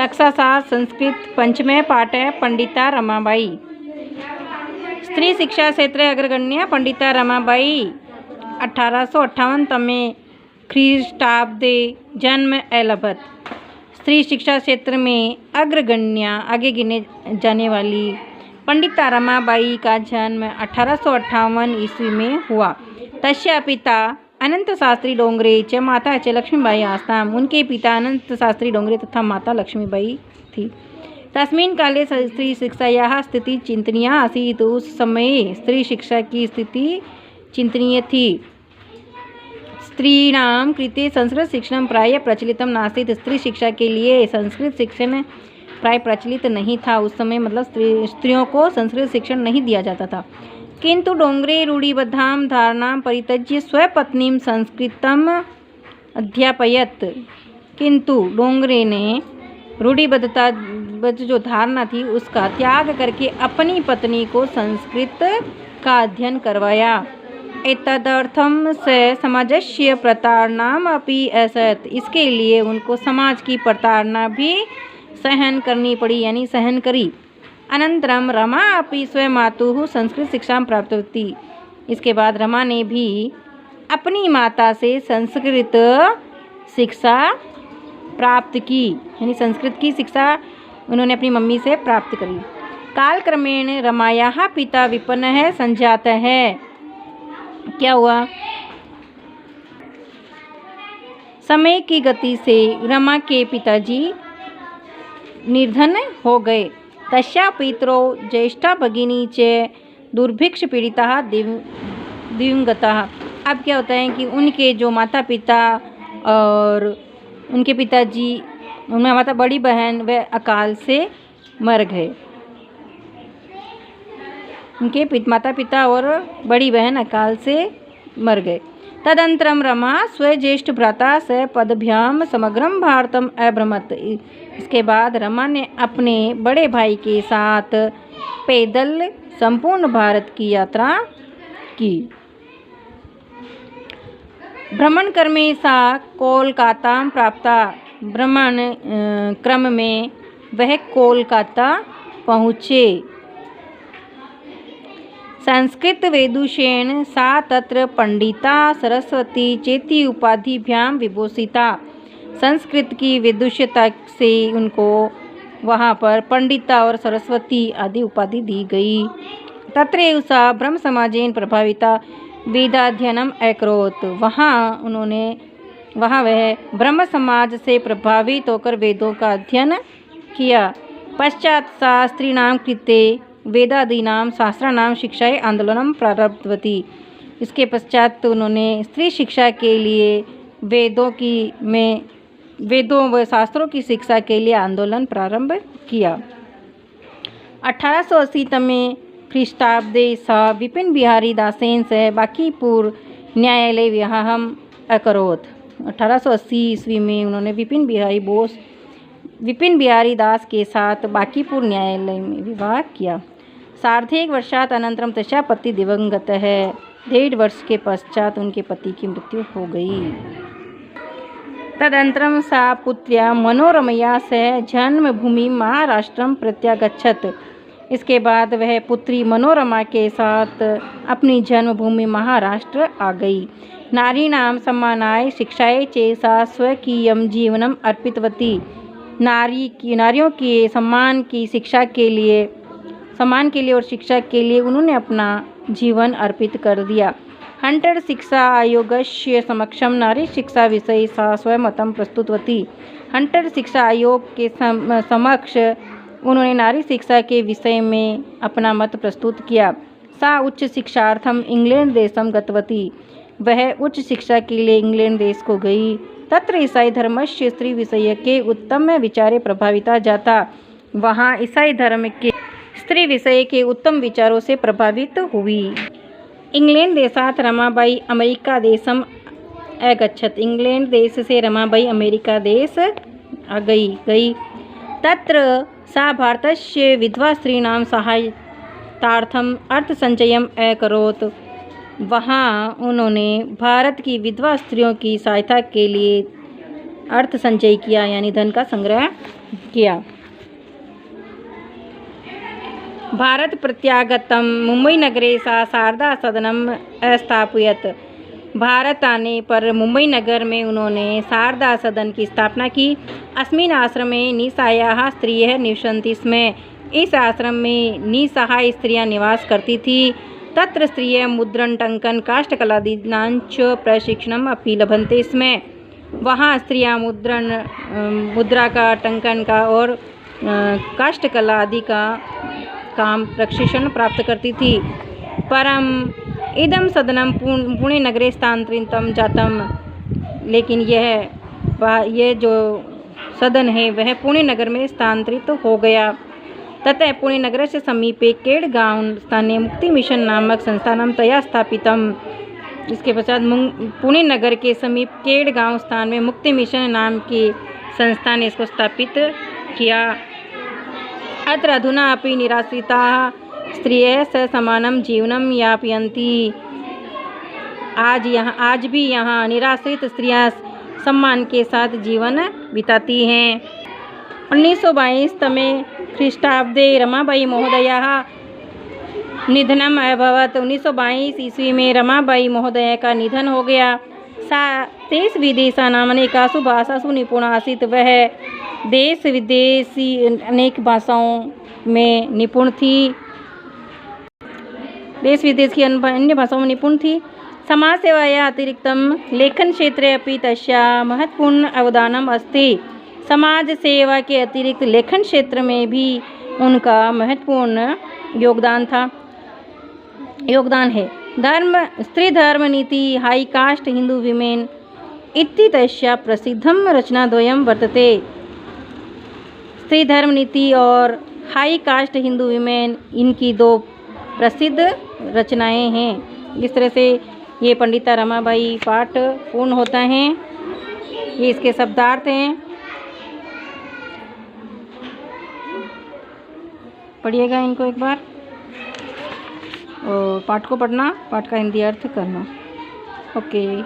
कक्षा 7 संस्कृत पंचमे पाठ है पंडिता रमाबाई। स्त्री शिक्षा क्षेत्र अग्रगण्य पंडिता रमाबाई 1858 तमे ख्रीष्टाब्दे जन्म एलभत। स्त्री शिक्षा क्षेत्र में अग्रगण्य आगे गिने जाने वाली पंडिता रमाबाई का जन्म 1858 ईस्वी में हुआ। तस्या पिता अनंत शास्त्री डोंगरे च माता च लक्ष्मीबाई आस्ताम। उनके पिता अनंत शास्त्री डोंगरे तथा माता लक्ष्मीबाई थी। तस्मिन् काले स्त्री शिक्षायाः स्थिति चिंतनीय आसीत्। उस समय स्त्री शिक्षा की स्थिति चिंतनीय थी। स्त्रीणां कृते संस्कृत शिक्षण प्राय प्रचलितम नासीत्। स्त्री शिक्षा के लिए संस्कृत शिक्षण प्राय प्रचलित नहीं था। उस समय मतलब स्त्रियों को संस्कृत शिक्षण नहीं दिया जाता था। किंतु डोंगरे रूढ़िबद्धां धारणां परित्यज्य स्वपत्नीं संस्कृतम अध्यापयत। किंतु डोंगरे ने रूढ़िबद्धता जो धारणा थी उसका त्याग करके अपनी पत्नी को संस्कृत का अध्ययन करवाया। एतदर्थम से समाजस्य प्रताड़नाम अपि असत। इसके लिए उनको समाज की प्रताड़ना भी सहन करनी पड़ी यानी सहन करी। अनंतरम रमा अपि स्वमातुः संस्कृत शिक्षा प्राप्तवती। इसके बाद रमा ने भी अपनी माता से संस्कृत शिक्षा प्राप्त की यानी संस्कृत की शिक्षा उन्होंने अपनी मम्मी से प्राप्त करी। कालक्रमेण रमायाः पिता विपन्नः संजातः है। क्या हुआ? समय की गति से रमा के पिताजी निर्धन हो गए। तस्या पितरौ ज्येष्ठा भगिनी च दुर्भिक्ष पीड़िता दिवंगता। अब क्या होता है कि उनके जो माता पिता और उनके पिताजी उनमें माता बड़ी बहन वे अकाल से मर गए। उनके माता पिता और बड़ी बहन अकाल से मर गए। तदंतरम रमा स्वज्येष्ठ भ्राता स पदभ्याम समग्रम भारतम अभ्रमत। इसके बाद रमा ने अपने बड़े भाई के साथ पैदल संपूर्ण भारत की यात्रा की। भ्रमण क्रमे सा कोलकाता प्राप्ता। भ्रमण क्रम में वह कोलकाता पहुँचे। संस्कृत वेदुषेण सा तत्र पंडिता सरस्वती चेति उपाधिभ्यां विभूषिता। संस्कृत की विदुषता से उनको वहाँ पर पंडिता और सरस्वती आदि उपाधि दी गई। तत्रैव सा ब्रह्म समाजेन प्रभाविता वेदाध्ययनम अकरोत्। वहाँ वह ब्रह्म समाज से प्रभावित होकर वेदों का अध्ययन किया। पश्चात सा स्त्रीणां कृते वेदादीनां शास्त्राणां शिक्षायै आंदोलनं प्रारब्धवती। इसके पश्चात उन्होंने स्त्री शिक्षा के लिए वेदों व शास्त्रों की शिक्षा के लिए आंदोलन प्रारंभ किया। 1880 तमे ख्रीष्टाब्दे सा विपिन बिहारी दासेन सह बांकीपुर न्यायालय विवाहम् अकरोत्। 1880 ईस्वी में उन्होंने विपिन बिहारी दास के साथ बांकीपुर न्यायालय में विवाह किया। सार्धेक वर्षात अनंतरम तस्या पति दिवंगत है। 1.5 वर्ष के पश्चात उनके पति की मृत्यु हो गई। तदनंतरम सा पुत्र्या मनोरमया सह जन्मभूमि महाराष्ट्रम प्रत्यागच्छत। इसके बाद वह पुत्री मनोरमा के साथ अपनी जन्मभूमि महाराष्ट्र आ गई। नारीणां सम्मानाय शिक्षायै च सा स्वकीयं जीवनम अर्पितवती। नारियों के सम्मान के लिए और शिक्षा के लिए उन्होंने अपना जीवन अर्पित कर दिया। हंटर शिक्षा आयोगस्य समक्षम नारी शिक्षा विषय सा स्वमतं प्रस्तुतवती। हंटर शिक्षा आयोग के समक्ष उन्होंने नारी शिक्षा के विषय में अपना मत प्रस्तुत किया। सा उच्च शिक्षार्थम इंग्लैंड देशम गतवती। वह उच्च शिक्षा के लिए इंग्लैंड देश को गई। तत्र ईसाई धर्मस्य स्त्री विषय के उत्तम विचारे प्रभाविता जाता। वहाँ ईसाई धर्म के स्त्री विषय के उत्तम विचारों से प्रभावित हुई। इंग्लैंड देशात रमाबाई अमेरिका देशम अगच्छत। इंग्लैंड देश से रमाबाई अमेरिका देश आ गई। तत्र सा भारतस्य विधवा स्त्रीणां सहायतार्थम अर्थसंचयम् अकरोत्। वहाँ उन्होंने भारत की विधवा स्त्रियों की सहायता के लिए अर्थ संचय किया यानी धन का संग्रह किया। भारत प्रत्यागतम मुंबई नगरे सा शारदा सदनम स्थापयत। भारत आने पर मुंबई नगर में उन्होंने शारदा सदन की स्थापना की। अस्मिन् आश्रमे निस्सहायाः स्त्रियः निवसन्ति स्म। इस आश्रम में निस्सहाय स्त्रियां निवास करती थी। तत्र स्त्रियः मुद्रण टंकन काष्ठकलादीनांच प्रशिक्षणम अपि लभन्ते स्म। वहाँ स्त्रियां मुद्रा का, टंकन का और काष्ठकला आदि का काम प्रशिक्षण प्राप्त करती थी। परम इदम सदनम पुणे नगरे स्थानांतरितम जातम। लेकिन यह जो सदन है वह पुणे नगर में स्थानांतरित हो गया। ततः पुणे नगर से समीपे केडगांव स्थाने मुक्ति मिशन नामक संस्थानम तया स्थापितम। इसके पश्चात पुणे नगर के समीप केडगांव स्थान में मुक्ति मिशन नाम की संस्था ने इसको स्थापित किया। अत्र अधुना अपि निराश्रिताः स्त्रियः समानं जीवनं यापयन्ति। आज भी यहाँ निराश्रित स्त्रियां सम्मान के साथ जीवन बिताती हैं। 1922 तमे ख्रीष्टाब्दे रमाबाई महोदयाः निधनम अभवत्। 1922 ईस्वी में रमाबाई महोदया का निधन हो गया। सा देश विदेशानाम् अनेकासु भाषासु निपुणा आसीत्। वह देश विदेशी अनेक भाषाओं में निपुण थी। देश विदेश की अन्य भाषाओं में निपुण थी। समाज सेवाया अतिरिक्तम लेखन क्षेत्रे अपि तस्याः महत्वपूर्ण अवदानम् अस्ति। समाज सेवा के अतिरिक्त लेखन क्षेत्र में भी उनका महत्वपूर्ण योगदान है। स्त्री धर्म नीति हाई कास्ट हिंदू विमेन इति तस्याः प्रसिद्धम रचनाद्वयं वर्तते। स्त्री धर्म नीति और हाई कास्ट हिंदू विमेन, इनकी दो प्रसिद्ध रचनाएं हैं। इस तरह से ये पंडिता रमाबाई पाठ पूर्ण होता है। ये इसके शब्दार्थ हैं। पढ़िएगा इनको एक बार और पाठ को पढ़ना, पाठ का हिंदी अर्थ करना। ओके।